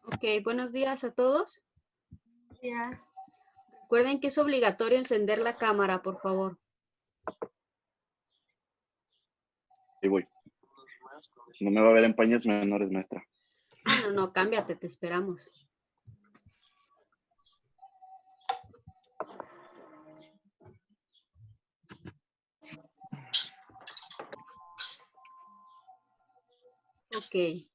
Ok, buenos días a todos. Buenos días. Recuerden que es obligatorio encender la cámara, por favor. Ahí voy. Si no me va a ver en paños menores, maestra. No, cámbiate, te esperamos. Ok.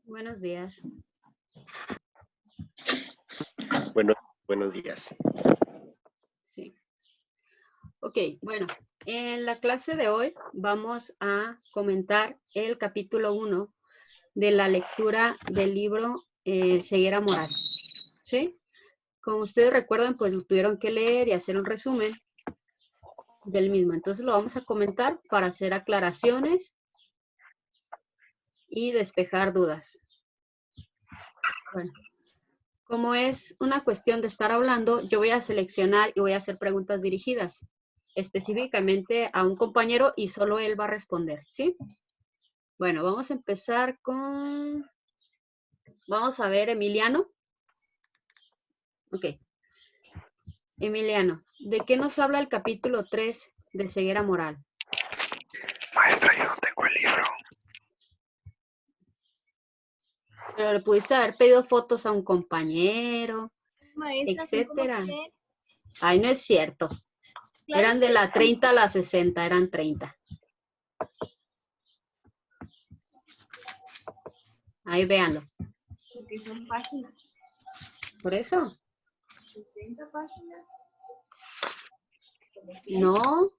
Buenos días. Buenos días. Sí. Ok, bueno, en la clase de hoy vamos a comentar el capítulo 1 de la lectura del libro Ceguera Moral. ¿Sí? Como ustedes recuerdan, pues lo tuvieron que leer y hacer un resumen del mismo. Entonces lo vamos a comentar para hacer aclaraciones y despejar dudas. Bueno, como es una cuestión de estar hablando, yo voy a seleccionar y voy a hacer preguntas dirigidas específicamente a un compañero y solo él va a responder, ¿sí? Bueno, vamos a empezar con... Vamos a ver, Emiliano. Ok. Emiliano, ¿de qué nos habla el capítulo 3 de Ceguera Moral? Maestra, yo no tengo el libro. Pero le pudiste haber pedido fotos a un compañero, Maestra, etcétera. 100%. Ay, no es cierto. Claro Eran de la 30 a la 60, eran 30. Ahí véanlo. porque son páginas. ¿Por eso? 60 páginas. No,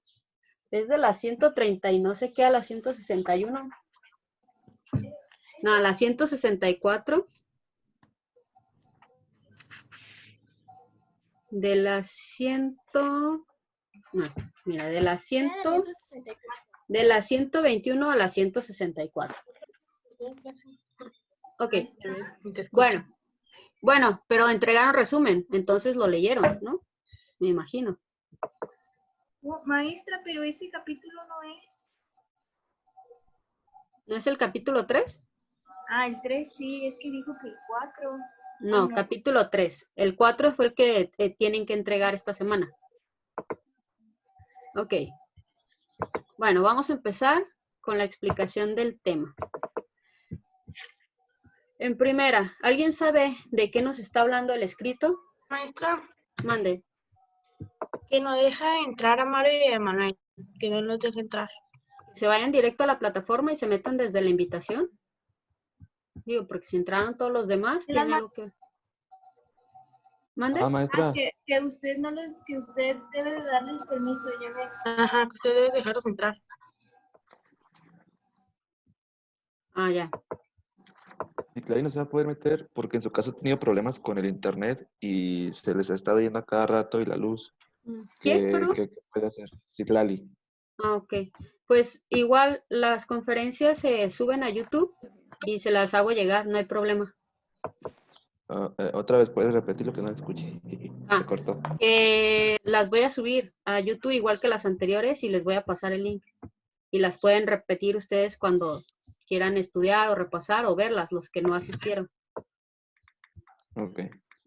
es de la 130 y no sé qué a la 161. No, a la 164. De la 100... No, mira, de la 100... De la 121 a la 164. Ok. Bueno, pero entregaron resumen, entonces lo leyeron, ¿no? Me imagino. Oh, maestra, pero ese capítulo no es. ¿No es el capítulo 3? Ah, el 3 sí, es que dijo que el 4. No, no. capítulo 3. El 4 fue el que tienen que entregar esta semana. Ok. Bueno, vamos a empezar con la explicación del tema. En primera, ¿alguien sabe de qué nos está hablando el escrito? Maestra, Mande. que no deja entrar a Mario y a Manuel, que no los deja entrar. Se vayan directo a la plataforma y se metan desde la invitación. Digo, porque si entraron todos los demás, tiene algo que... ¿Mande? Maestra. Que usted no les, que usted debe de darles permiso, ya ve. Ajá, que usted debe dejarlos entrar. Ah, ya. Citlali no se va a poder meter porque en su casa ha tenido problemas con el internet y se les ha estado yendo a cada rato y la luz. ¿Quién, perdón? ¿Qué puede hacer? Citlali. Ah, ok. Pues igual las conferencias se suben a YouTube y se las hago llegar, no hay problema. Otra vez, ¿puedes repetir lo que no escuché? Se cortó. Las voy a subir a YouTube igual que las anteriores y les voy a pasar el link. Y las pueden repetir ustedes cuando quieran estudiar o repasar o verlas, los que no asistieron. Ok.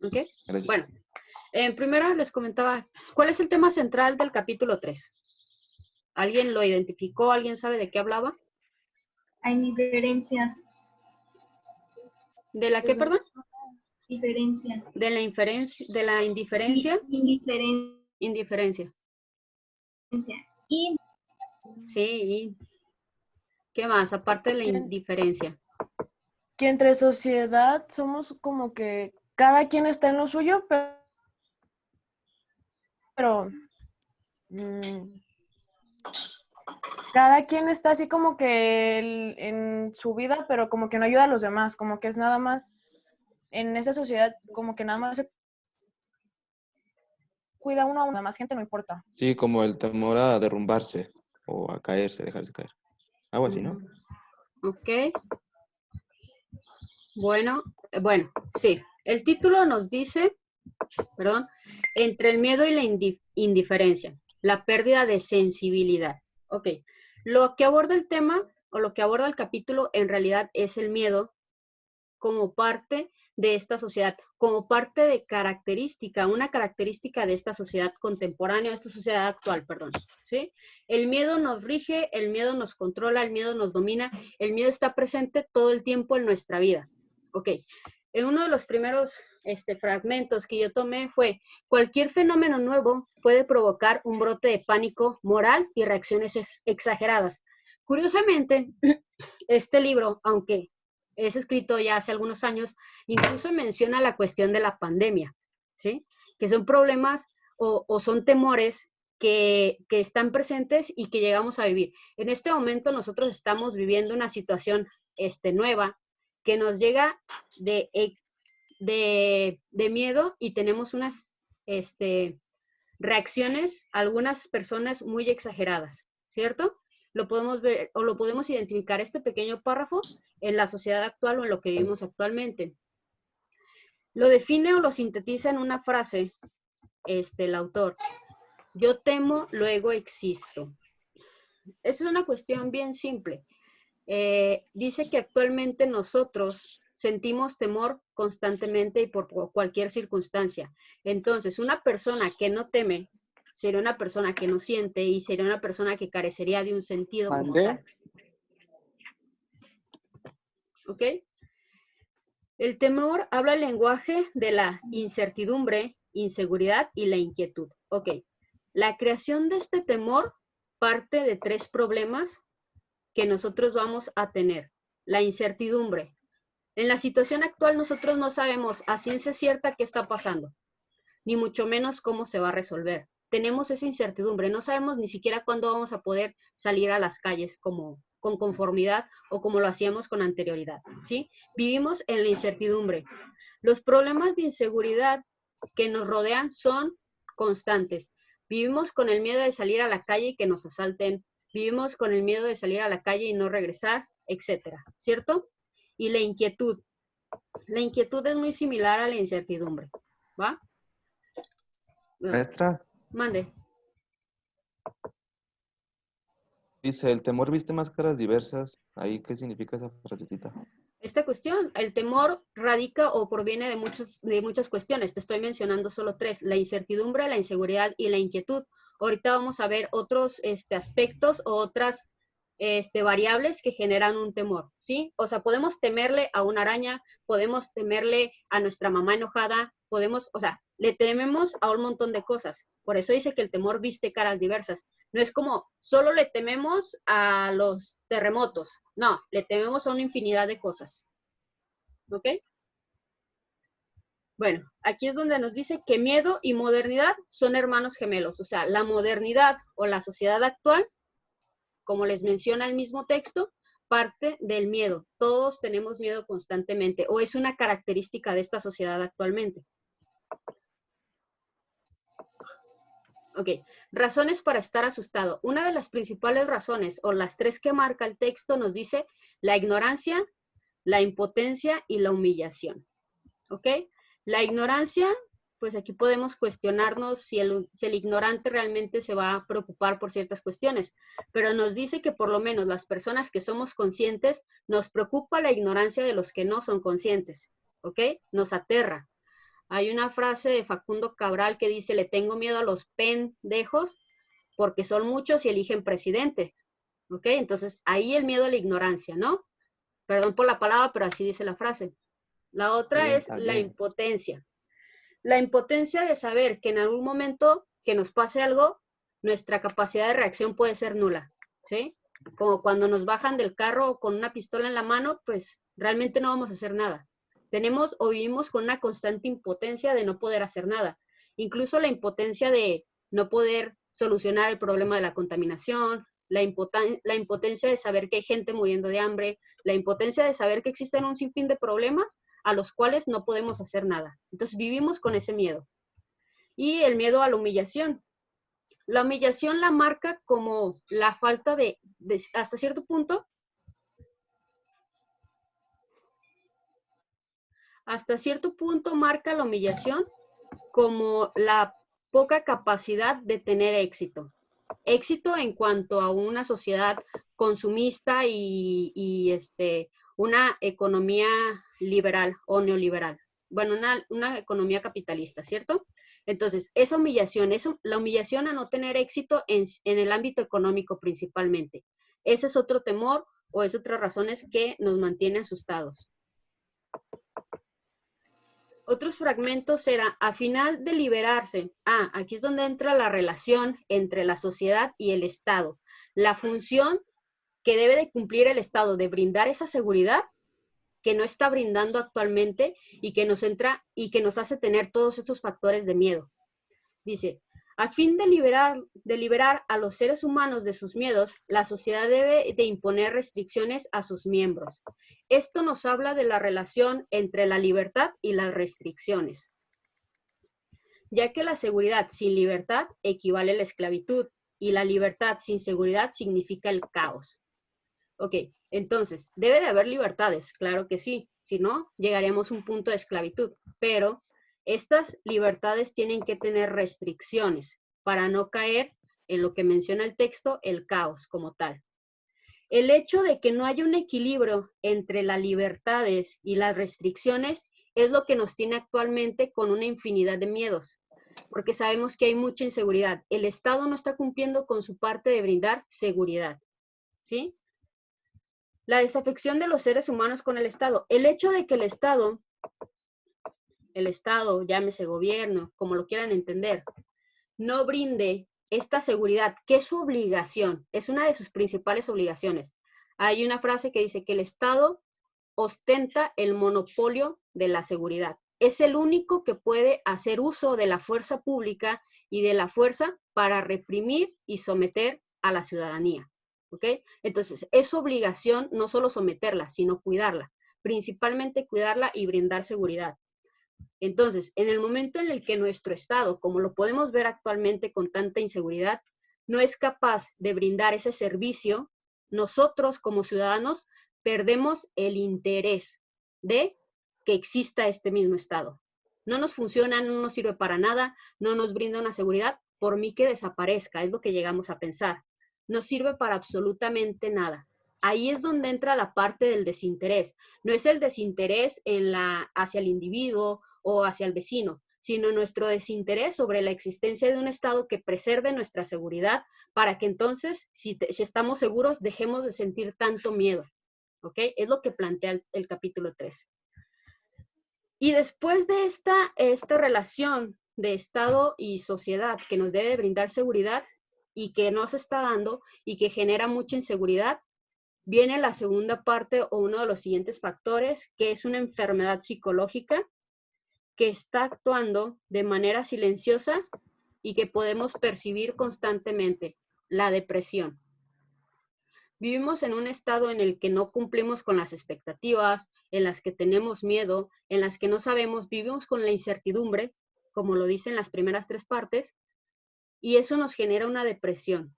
¿Ok? Gracias. Bueno, en primera les comentaba, ¿cuál es el tema central del capítulo 3? ¿Alguien lo identificó? ¿Alguien sabe de qué hablaba? Hay diferencia. ¿De la qué, perdón? Diferencia. De la indiferencia. Indiferencia. Indiferencia. Y Sí. ¿Qué más? Aparte de la indiferencia. Que entre sociedad somos como que cada quien está en lo suyo, pero cada quien está así como que en su vida, pero como que no ayuda a los demás, como que es nada más en esa sociedad, como que nada más se cuida uno a una más gente, no importa. Sí, como el temor a derrumbarse o a caerse, dejarse caer. Algo así, ¿no? Ok. Bueno, sí. El título nos dice, perdón, entre el miedo y la indiferencia, la pérdida de sensibilidad. Ok. Lo que aborda el tema o lo que aborda el capítulo en realidad es el miedo como parte de esta sociedad, como parte de una característica de esta sociedad contemporánea, esta sociedad actual, perdón, ¿sí? El miedo nos rige, el miedo nos controla, el miedo nos domina, el miedo está presente todo el tiempo en nuestra vida. Ok, en uno de los primeros fragmentos que yo tomé fue, cualquier fenómeno nuevo puede provocar un brote de pánico moral y reacciones exageradas. Curiosamente, este libro, aunque es escrito ya hace algunos años, incluso menciona la cuestión de la pandemia, ¿sí? Que son problemas o son temores que están presentes y que llegamos a vivir. En este momento nosotros estamos viviendo una situación nueva que nos llega de miedo y tenemos unas reacciones, algunas personas muy exageradas, ¿cierto? Lo podemos ver o lo podemos identificar este pequeño párrafo en la sociedad actual o en lo que vivimos actualmente. Lo define o lo sintetiza en una frase el autor. Yo temo, luego existo. Esa es una cuestión bien simple. Dice que actualmente nosotros sentimos temor constantemente y por cualquier circunstancia. Entonces, una persona que no teme sería una persona que no siente y sería una persona que carecería de un sentido como tal. ¿Ok? El temor habla el lenguaje de la incertidumbre, inseguridad y la inquietud. Ok. La creación de este temor parte de 3 problemas que nosotros vamos a tener. La incertidumbre. En la situación actual nosotros no sabemos a ciencia cierta qué está pasando, ni mucho menos cómo se va a resolver. Tenemos esa incertidumbre, no sabemos ni siquiera cuándo vamos a poder salir a las calles con conformidad o como lo hacíamos con anterioridad, ¿sí? Vivimos en la incertidumbre. Los problemas de inseguridad que nos rodean son constantes. Vivimos con el miedo de salir a la calle y que nos asalten, vivimos con el miedo de salir a la calle y no regresar, etcétera, ¿cierto? Y la inquietud. La inquietud es muy similar a la incertidumbre, ¿va? Maestra, Mande. dice, el temor viste máscaras diversas. ¿Ahí qué significa esa frasecita? Esta cuestión, el temor radica o proviene de muchas cuestiones. Te estoy mencionando solo 3, la incertidumbre, la inseguridad y la inquietud. Ahorita vamos a ver otros aspectos o otras variables que generan un temor, ¿sí? O sea, podemos temerle a una araña, podemos temerle a nuestra mamá enojada, le tememos a un montón de cosas. Por eso dice que el temor viste caras diversas. No es como solo le tememos a los terremotos. No, le tememos a una infinidad de cosas. ¿Ok? Bueno, aquí es donde nos dice que miedo y modernidad son hermanos gemelos. O sea, la modernidad o la sociedad actual, como les menciona el mismo texto, parte del miedo. Todos tenemos miedo constantemente o es una característica de esta sociedad actualmente. Ok, razones para estar asustado. Una de las principales razones, o las 3 que marca el texto, nos dice la ignorancia, la impotencia y la humillación. ¿Ok? La ignorancia, pues aquí podemos cuestionarnos si el ignorante realmente se va a preocupar por ciertas cuestiones, pero nos dice que por lo menos las personas que somos conscientes, nos preocupa la ignorancia de los que no son conscientes. ¿Ok? Nos aterra. Hay una frase de Facundo Cabral que dice, le tengo miedo a los pendejos porque son muchos y eligen presidentes. ¿Ok? Entonces, ahí el miedo a la ignorancia, ¿no? Perdón por la palabra, pero así dice la frase. La otra es la impotencia. La impotencia de saber que en algún momento que nos pase algo, nuestra capacidad de reacción puede ser nula, ¿sí? Como cuando nos bajan del carro con una pistola en la mano, pues realmente no vamos a hacer nada. Tenemos o vivimos con una constante impotencia de no poder hacer nada. Incluso la impotencia de no poder solucionar el problema de la contaminación, la impotencia de saber que hay gente muriendo de hambre, la impotencia de saber que existen un sinfín de problemas a los cuales no podemos hacer nada. Entonces vivimos con ese miedo. Y el miedo a la humillación. La humillación la marca como la falta de hasta cierto punto, marca la humillación como la poca capacidad de tener éxito. Éxito en cuanto a una sociedad consumista y una economía liberal o neoliberal. Bueno, una economía capitalista, ¿cierto? Entonces, esa humillación, la humillación a no tener éxito en el ámbito económico principalmente. Ese es otro temor o es otras razones que nos mantiene asustados. Otros fragmentos era, a final de liberarse, aquí es donde entra la relación entre la sociedad y el Estado. La función que debe de cumplir el Estado de brindar esa seguridad que no está brindando actualmente y que nos hace tener todos estos factores de miedo. Dice, a fin de liberar a los seres humanos de sus miedos, la sociedad debe de imponer restricciones a sus miembros. Esto nos habla de la relación entre la libertad y las restricciones, ya que la seguridad sin libertad equivale a la esclavitud y la libertad sin seguridad significa el caos. Ok, entonces, ¿debe de haber libertades? Claro que sí, si no, llegaríamos a un punto de esclavitud, pero estas libertades tienen que tener restricciones para no caer en lo que menciona el texto, el caos como tal. El hecho de que no haya un equilibrio entre las libertades y las restricciones es lo que nos tiene actualmente con una infinidad de miedos, porque sabemos que hay mucha inseguridad. El Estado no está cumpliendo con su parte de brindar seguridad, ¿sí? La desafección de los seres humanos con el Estado. El hecho de que el Estado, llámese gobierno, como lo quieran entender, no brinde esta seguridad, que es su obligación, es una de sus principales obligaciones. Hay una frase que dice que el Estado ostenta el monopolio de la seguridad. Es el único que puede hacer uso de la fuerza pública y de la fuerza para reprimir y someter a la ciudadanía. ¿Ok? Entonces, es su obligación no solo someterla, sino cuidarla, principalmente cuidarla y brindar seguridad. Entonces, en el momento en el que nuestro Estado, como lo podemos ver actualmente con tanta inseguridad, no es capaz de brindar ese servicio, nosotros como ciudadanos perdemos el interés de que exista este mismo Estado. No nos funciona, no nos sirve para nada, no nos brinda una seguridad, por mí que desaparezca, es lo que llegamos a pensar. No sirve para absolutamente nada. Ahí es donde entra la parte del desinterés. No es el desinterés hacia el individuo o hacia el vecino, sino nuestro desinterés sobre la existencia de un Estado que preserve nuestra seguridad para que entonces, si estamos seguros, dejemos de sentir tanto miedo. ¿Ok? Es lo que plantea el capítulo 3. Y después de esta relación de Estado y sociedad que nos debe brindar seguridad y que no se está dando y que genera mucha inseguridad, viene la segunda parte o uno de los siguientes factores, que es una enfermedad psicológica que está actuando de manera silenciosa y que podemos percibir constantemente, la depresión. Vivimos en un estado en el que no cumplimos con las expectativas, en las que tenemos miedo, en las que no sabemos, vivimos con la incertidumbre, como lo dicen las primeras 3 partes, y eso nos genera una depresión.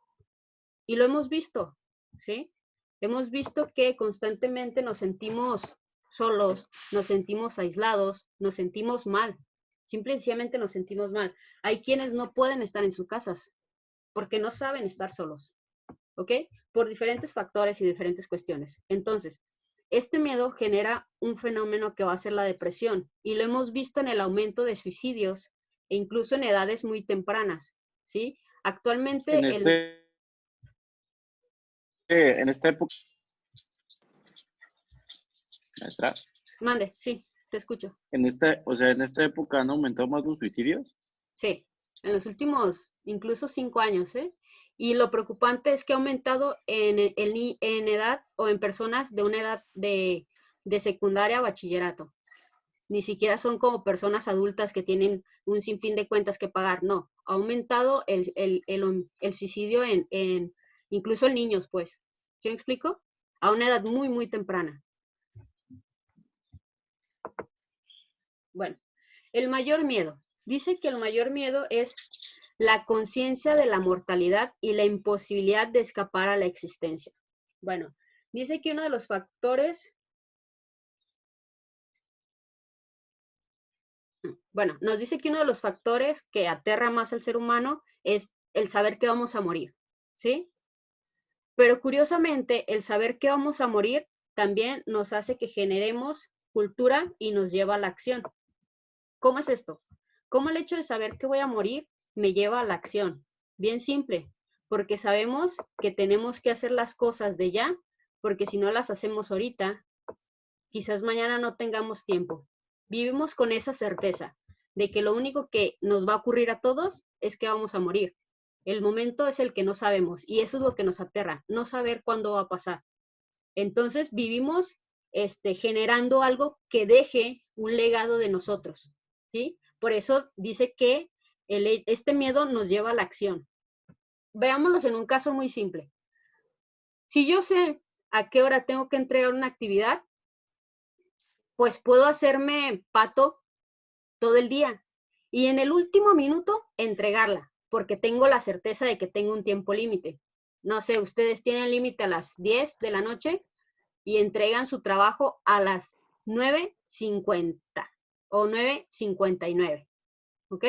Y lo hemos visto, ¿sí? Hemos visto que constantemente nos sentimos solos, nos sentimos aislados, nos sentimos mal. Simple y sencillamente nos sentimos mal. Hay quienes no pueden estar en sus casas porque no saben estar solos, ¿ok? Por diferentes factores y diferentes cuestiones. Entonces, este miedo genera un fenómeno que va a ser la depresión y lo hemos visto en el aumento de suicidios e incluso en edades muy tempranas, ¿sí? Actualmente en esta época, maestra, Mande, sí, te escucho. en esta época han aumentado más los suicidios. Sí, en los últimos incluso 5 años, ¿eh? Y lo preocupante es que ha aumentado en edad o en personas de una edad de secundaria a bachillerato. Ni siquiera son como personas adultas que tienen un sinfín de cuentas que pagar, no. Ha aumentado el suicidio incluso en niños, pues. ¿Sí me explico? A una edad muy, muy temprana. Bueno, el mayor miedo. Dice que el mayor miedo es la conciencia de la mortalidad y la imposibilidad de escapar a la existencia. Bueno, dice que uno de los factores, nos dice que uno de los factores que aterra más al ser humano es el saber que vamos a morir, ¿sí? Pero curiosamente, el saber que vamos a morir también nos hace que generemos cultura y nos lleva a la acción. ¿Cómo es esto? ¿Cómo el hecho de saber que voy a morir me lleva a la acción? Bien simple, porque sabemos que tenemos que hacer las cosas de ya, porque si no las hacemos ahorita, quizás mañana no tengamos tiempo. Vivimos con esa certeza de que lo único que nos va a ocurrir a todos es que vamos a morir. El momento es el que no sabemos y eso es lo que nos aterra, no saber cuándo va a pasar. Entonces vivimos generando algo que deje un legado de nosotros, ¿sí? Por eso dice que este miedo nos lleva a la acción. Veámoslos en un caso muy simple. Si yo sé a qué hora tengo que entregar una actividad, pues puedo hacerme pato todo el día y en el último minuto entregarla, porque tengo la certeza de que tengo un tiempo límite. No sé, ustedes tienen límite a las 10 de la noche y entregan su trabajo a las 9:50 o 9:59, ¿ok?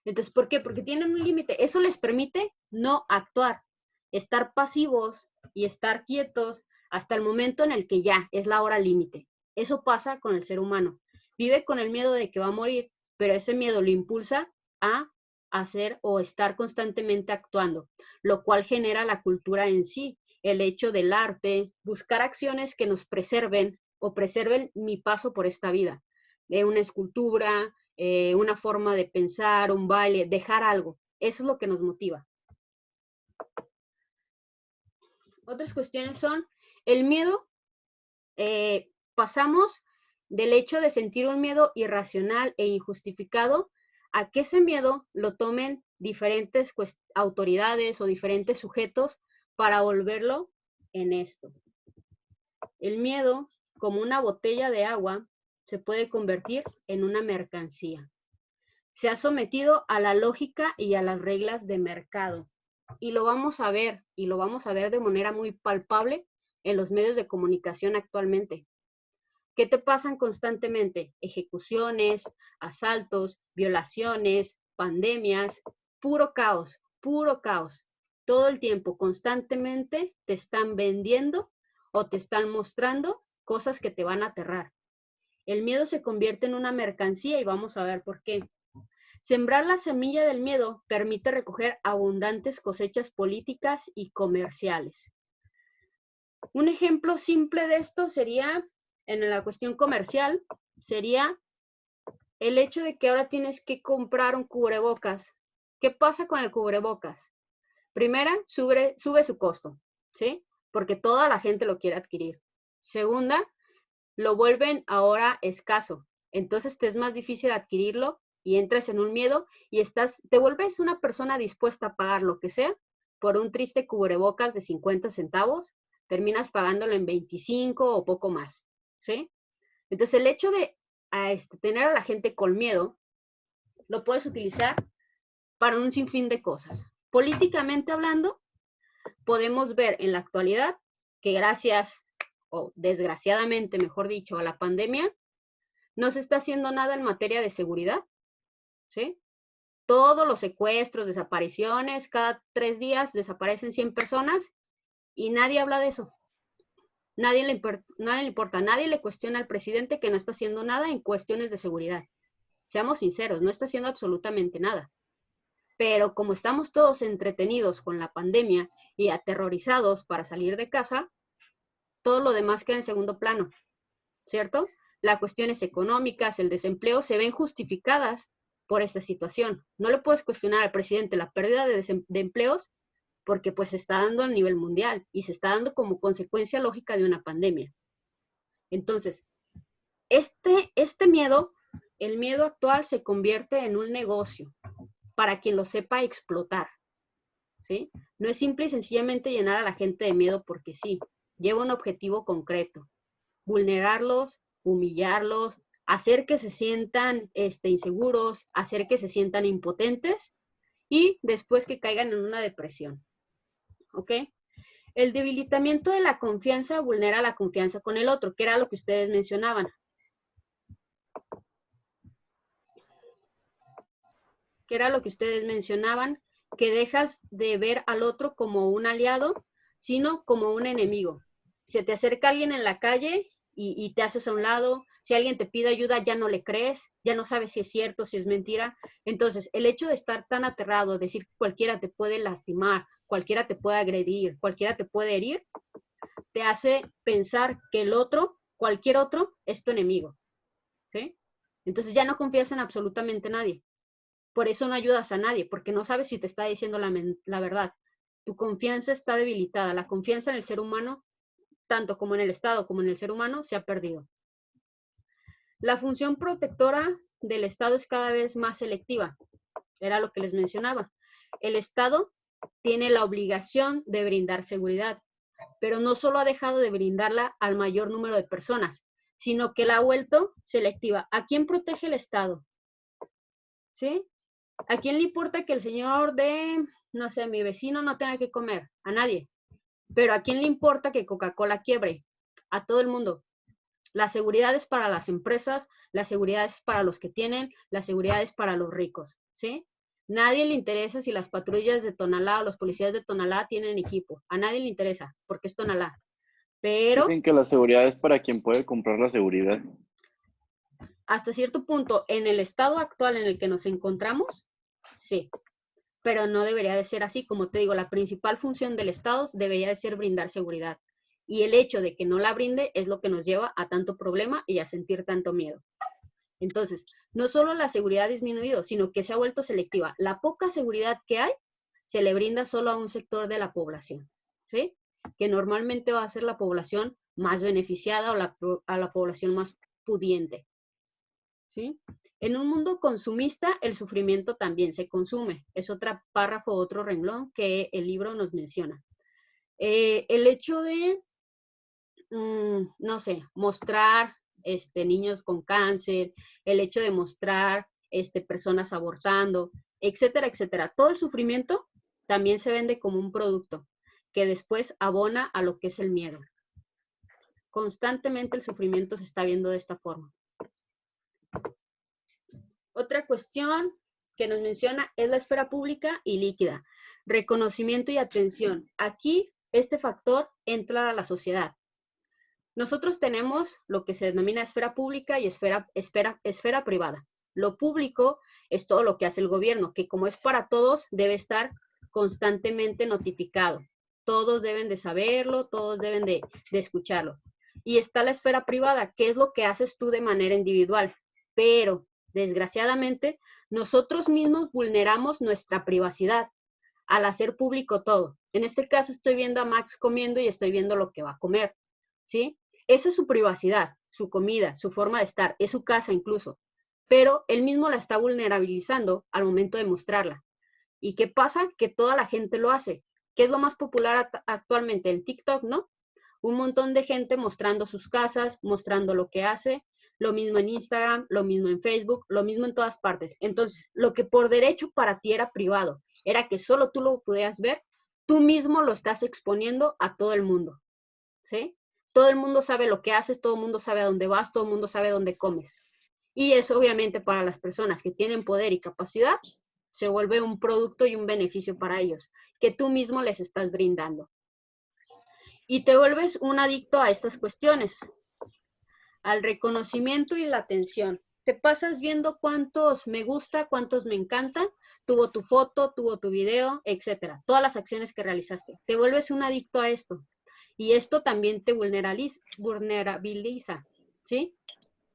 Entonces, ¿por qué? Porque tienen un límite. Eso les permite no actuar, estar pasivos y estar quietos hasta el momento en el que ya es la hora límite. Eso pasa con el ser humano. Vive con el miedo de que va a morir, pero ese miedo lo impulsa a hacer o estar constantemente actuando, lo cual genera la cultura en sí, el hecho del arte, buscar acciones que nos preserven o preserven mi paso por esta vida, de una escultura, una forma de pensar, un baile, dejar algo. Eso es lo que nos motiva. Otras cuestiones son el miedo. Pasamos del hecho de sentir un miedo irracional e injustificado a que ese miedo lo tomen diferentes autoridades o diferentes sujetos para volverlo en esto. El miedo, como una botella de agua, se puede convertir en una mercancía. Se ha sometido a la lógica y a las reglas de mercado. Y lo vamos a ver de manera muy palpable en los medios de comunicación actualmente. ¿Qué te pasan constantemente? Ejecuciones, asaltos, violaciones, pandemias, puro caos, puro caos. Todo el tiempo, constantemente te están vendiendo o te están mostrando cosas que te van a aterrar. El miedo se convierte en una mercancía y vamos a ver por qué. Sembrar la semilla del miedo permite recoger abundantes cosechas políticas y comerciales. Un ejemplo simple de esto sería, en la cuestión comercial, sería el hecho de que ahora tienes que comprar un cubrebocas. ¿Qué pasa con el cubrebocas? Primera, sube su costo, ¿sí? Porque toda la gente lo quiere adquirir. Segunda, lo vuelven ahora escaso. Entonces te es más difícil adquirirlo y entras en un miedo y te vuelves una persona dispuesta a pagar lo que sea por un triste cubrebocas de 50 centavos, terminas pagándolo en 25 o poco más, ¿sí? Entonces el hecho de tener a la gente con miedo, lo puedes utilizar para un sinfín de cosas. Políticamente hablando, podemos ver en la actualidad que gracias, o desgraciadamente, mejor dicho, a la pandemia, no se está haciendo nada en materia de seguridad, ¿sí? Todos los secuestros, desapariciones, cada 3 días desaparecen 100 personas y nadie habla de eso. Nadie le importa, nadie le cuestiona al presidente que no está haciendo nada en cuestiones de seguridad. Seamos sinceros, no está haciendo absolutamente nada. Pero como estamos todos entretenidos con la pandemia y aterrorizados para salir de casa, todo lo demás queda en segundo plano, ¿cierto? Las cuestiones económicas, el desempleo, se ven justificadas por esta situación. No le puedes cuestionar al presidente la pérdida de empleos porque pues se está dando a nivel mundial y se está dando como consecuencia lógica de una pandemia. Entonces, este miedo, el miedo actual se convierte en un negocio para quien lo sepa explotar, ¿sí? No es simple y sencillamente llenar a la gente de miedo porque sí, lleva un objetivo concreto: vulnerarlos, humillarlos, hacer que se sientan inseguros, hacer que se sientan impotentes y después que caigan en una depresión. ¿Ok? El debilitamiento de la confianza vulnera la confianza con el otro, que era lo que ustedes mencionaban. Que dejas de ver al otro como un aliado, sino como un enemigo. Se te acerca alguien en la calle y te haces a un lado. Si alguien te pide ayuda, ya no le crees, ya no sabes si es cierto, si es mentira. Entonces, el hecho de estar tan aterrado, decir que cualquiera te puede lastimar, cualquiera te puede agredir, cualquiera te puede herir, te hace pensar que el otro, cualquier otro, es tu enemigo. ¿Sí? Entonces ya no confías en absolutamente nadie. Por eso no ayudas a nadie, porque no sabes si te está diciendo la verdad. Tu confianza está debilitada. La confianza en el ser humano, tanto como en el Estado como en el ser humano, se ha perdido. La función protectora del Estado es cada vez más selectiva. Era lo que les mencionaba. El Estado tiene la obligación de brindar seguridad, pero no solo ha dejado de brindarla al mayor número de personas, sino que la ha vuelto selectiva. ¿A quién protege el Estado? ¿Sí? ¿A quién le importa que el señor de, no sé, mi vecino no tenga que comer? A nadie. Pero ¿a quién le importa que Coca-Cola quiebre? A todo el mundo. La seguridad es para las empresas, la seguridad es para los que tienen, la seguridad es para los ricos, ¿sí? Nadie le interesa si las patrullas de Tonalá o los policías de Tonalá tienen equipo. A nadie le interesa, porque es Tonalá. Pero Dicen que la seguridad es para quien puede comprar la seguridad. hasta cierto punto, en el estado actual en el que nos encontramos, sí. Pero no debería de ser así. Como te digo, la principal función del Estado debería de ser brindar seguridad. Y el hecho de que no la brinde es lo que nos lleva a tanto problema y a sentir tanto miedo. Entonces, no solo la seguridad ha disminuido, sino que se ha vuelto selectiva. La poca seguridad que hay se le brinda solo a un sector de la población, ¿sí? Que normalmente va a ser la población más beneficiada o a la población más pudiente, ¿sí? En un mundo consumista, el sufrimiento también se consume. Es otro párrafo, otro renglón que el libro nos menciona. El hecho de, no sé, mostrar niños con cáncer, el hecho de mostrar personas abortando, etcétera, etcétera. Todo el sufrimiento también se vende como un producto que después abona a lo que es el miedo. Constantemente el sufrimiento se está viendo de esta forma. Otra cuestión que nos menciona es la esfera pública y líquida, reconocimiento y atención. Aquí este factor entra a la sociedad. Nosotros tenemos lo que se denomina esfera pública y esfera privada. Lo público es todo lo que hace el gobierno, que como es para todos, debe estar constantemente notificado. Todos deben de saberlo, todos deben de escucharlo. Y está la esfera privada, que es lo que haces tú de manera individual, pero desgraciadamente, nosotros mismos vulneramos nuestra privacidad al hacer público todo. En este caso estoy viendo a Max comiendo y estoy viendo lo que va a comer, ¿sí? Esa es su privacidad, su comida, su forma de estar, es su casa incluso, pero él mismo la está vulnerabilizando al momento de mostrarla. ¿Y qué pasa? Que toda la gente lo hace. ¿Qué es lo más popular actualmente? El TikTok, ¿no? Un montón de gente mostrando sus casas, mostrando lo que hace, lo mismo en Instagram, lo mismo en Facebook, lo mismo en todas partes. Entonces, lo que por derecho para ti era privado, era que solo tú lo pudieras ver, tú mismo lo estás exponiendo a todo el mundo, ¿sí? Todo el mundo sabe lo que haces, todo el mundo sabe a dónde vas, todo el mundo sabe dónde comes. Y eso obviamente para las personas que tienen poder y capacidad, se vuelve un producto y un beneficio para ellos, que tú mismo les estás brindando. Y te vuelves un adicto a estas cuestiones, al reconocimiento y la atención. Te pasas viendo cuántos me gusta, cuántos me encanta, tuvo tu foto, tuvo tu video, etcétera. Todas las acciones que realizaste. Te vuelves un adicto a esto. Y esto también te vulnerabiliza, ¿sí?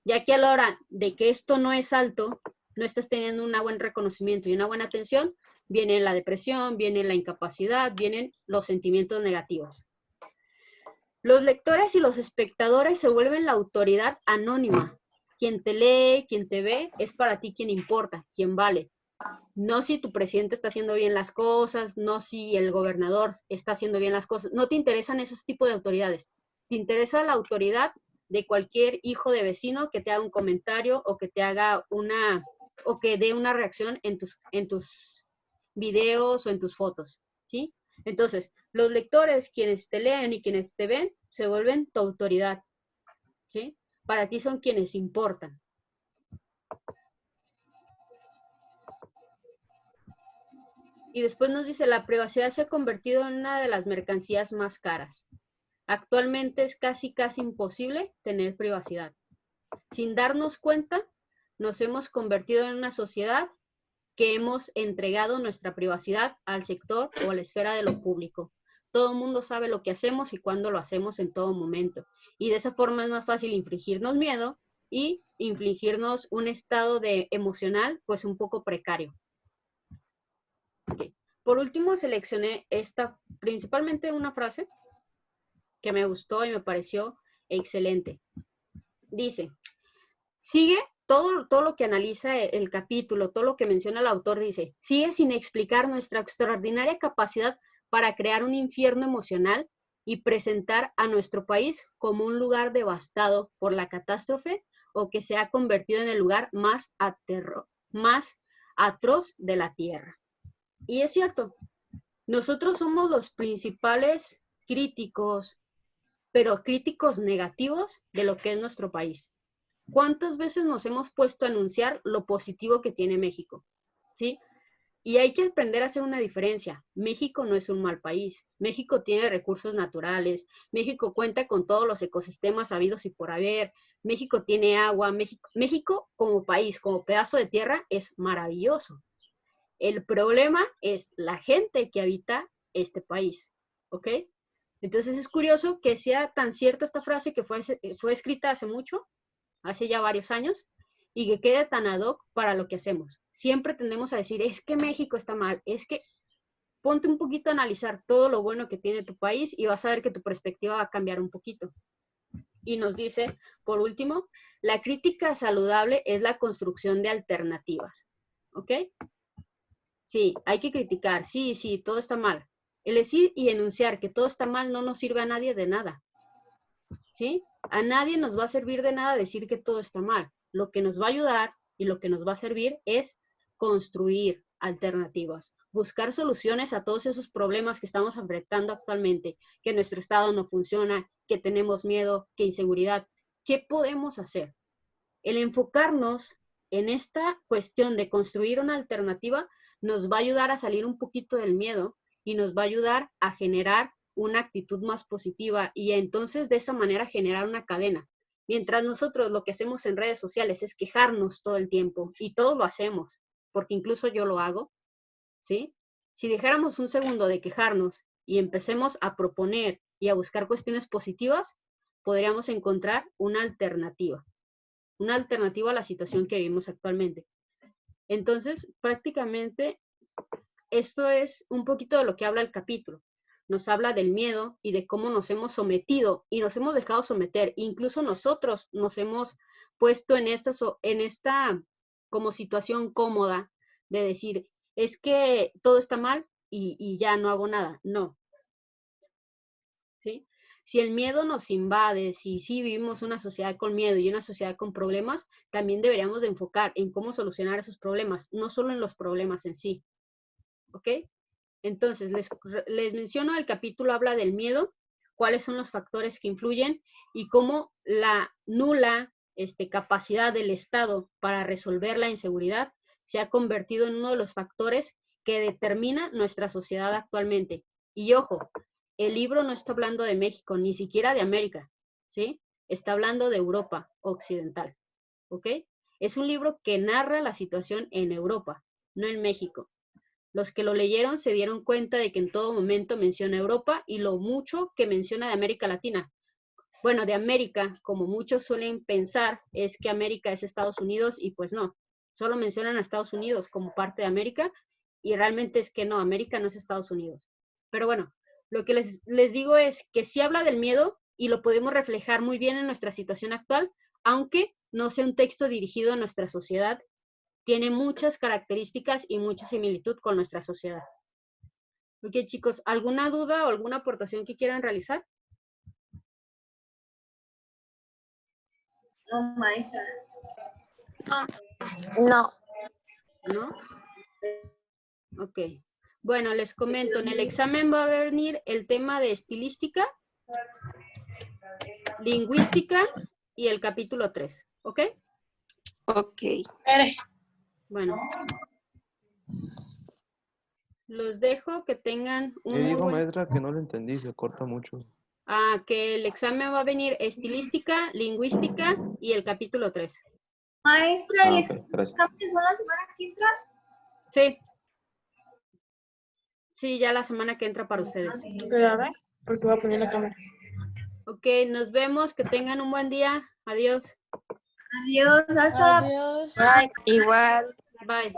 Ya que a la hora de que esto no es alto, no estás teniendo un buen reconocimiento y una buena atención, viene la depresión, viene la incapacidad, vienen los sentimientos negativos. Los lectores y los espectadores se vuelven la autoridad anónima. Quien te lee, quien te ve, es para ti quien importa, quien vale. No si tu presidente está haciendo bien las cosas, no si el gobernador está haciendo bien las cosas. No te interesan esos tipos de autoridades. Te interesa la autoridad de cualquier hijo de vecino que te haga un comentario o que te haga o que dé una reacción en tus videos o en tus fotos, ¿sí? Entonces, los lectores, quienes te leen y quienes te ven, se vuelven tu autoridad, ¿sí? Para ti son quienes importan. Y después nos dice, la privacidad se ha convertido en una de las mercancías más caras. Actualmente es casi imposible tener privacidad. Sin darnos cuenta, nos hemos convertido en una sociedad que hemos entregado nuestra privacidad al sector o a la esfera de lo público. Todo el mundo sabe lo que hacemos y cuándo lo hacemos en todo momento. Y de esa forma es más fácil infligirnos miedo y infligirnos un estado emocional pues un poco precario. Okay. Por último, seleccioné principalmente una frase que me gustó y me pareció excelente. Dice, sigue todo lo que analiza el capítulo, todo lo que menciona el autor, dice, sigue sin explicar nuestra extraordinaria capacidad para crear un infierno emocional y presentar a nuestro país como un lugar devastado por la catástrofe o que se ha convertido en el lugar más atroz de la tierra. Y es cierto, nosotros somos los principales críticos, pero críticos negativos de lo que es nuestro país. ¿Cuántas veces nos hemos puesto a anunciar lo positivo que tiene México? ¿Sí? Y hay que aprender a hacer una diferencia. México no es un mal país. México tiene recursos naturales. México cuenta con todos los ecosistemas habidos y por haber. México tiene agua. México como país, como pedazo de tierra, es maravilloso. El problema es la gente que habita este país, ¿ok? Entonces es curioso que sea tan cierta esta frase que fue escrita hace mucho, hace ya varios años, y que quede tan ad hoc para lo que hacemos. Siempre tendemos a decir, es que México está mal, es que ponte un poquito a analizar todo lo bueno que tiene tu país y vas a ver que tu perspectiva va a cambiar un poquito. Y nos dice, por último, la crítica saludable es la construcción de alternativas, ¿ok? Sí, hay que criticar, sí, todo está mal. El decir y enunciar que todo está mal no nos sirve a nadie de nada, ¿sí? A nadie nos va a servir de nada decir que todo está mal. Lo que nos va a ayudar y lo que nos va a servir es construir alternativas, buscar soluciones a todos esos problemas que estamos enfrentando actualmente, que nuestro Estado no funciona, que tenemos miedo, que inseguridad. ¿Qué podemos hacer? El enfocarnos en esta cuestión de construir una alternativa nos va a ayudar a salir un poquito del miedo y nos va a ayudar a generar una actitud más positiva y entonces de esa manera generar una cadena. Mientras nosotros lo que hacemos en redes sociales es quejarnos todo el tiempo y todos lo hacemos, porque incluso yo lo hago, ¿sí? Si dejáramos un segundo de quejarnos y empecemos a proponer y a buscar cuestiones positivas, podríamos encontrar una alternativa a la situación que vivimos actualmente. Entonces, prácticamente, esto es un poquito de lo que habla el capítulo. Nos habla del miedo y de cómo nos hemos sometido y nos hemos dejado someter. Incluso nosotros nos hemos puesto en esta como situación cómoda de decir, es que todo está mal y ya no hago nada. No. ¿Sí? Si el miedo nos invade, si vivimos una sociedad con miedo y una sociedad con problemas, también deberíamos de enfocar en cómo solucionar esos problemas, no solo en los problemas en sí. ¿Ok? Entonces, les menciono, el capítulo habla del miedo, cuáles son los factores que influyen y cómo la nula capacidad del Estado para resolver la inseguridad se ha convertido en uno de los factores que determina nuestra sociedad actualmente. Y ojo, el libro no está hablando de México, ni siquiera de América, ¿sí? Está hablando de Europa occidental, ¿ok? Es un libro que narra la situación en Europa, no en México. Los que lo leyeron se dieron cuenta de que en todo momento menciona Europa y lo mucho que menciona de América Latina. Bueno, de América, como muchos suelen pensar, es que América es Estados Unidos y pues no. Solo mencionan a Estados Unidos como parte de América y realmente es que no, América no es Estados Unidos. Pero bueno, lo que les digo es que sí habla del miedo y lo podemos reflejar muy bien en nuestra situación actual, aunque no sea un texto dirigido a nuestra sociedad. Tiene muchas características y mucha similitud con nuestra sociedad. Ok, chicos, ¿alguna duda o alguna aportación que quieran realizar? No, maestra. No. ¿No? Ok. Bueno, les comento, en el examen va a venir el tema de estilística, lingüística y el capítulo 3, ¿ok? Ok. Bueno. Los dejo, que tengan ¿Qué un muy dijo, buen... maestra? Que no lo entendí, se corta mucho. Ah, que el examen va a venir estilística, lingüística y el capítulo 3. Maestra, el Ah, ok, gracias. examen son la semana que entra. Sí. Sí, ya la semana que entra para ustedes. Cuidado, porque voy a poner la cámara. Ok, nos vemos, que tengan un buen día. Adiós. Adiós, hasta Adiós. Igual. Bye.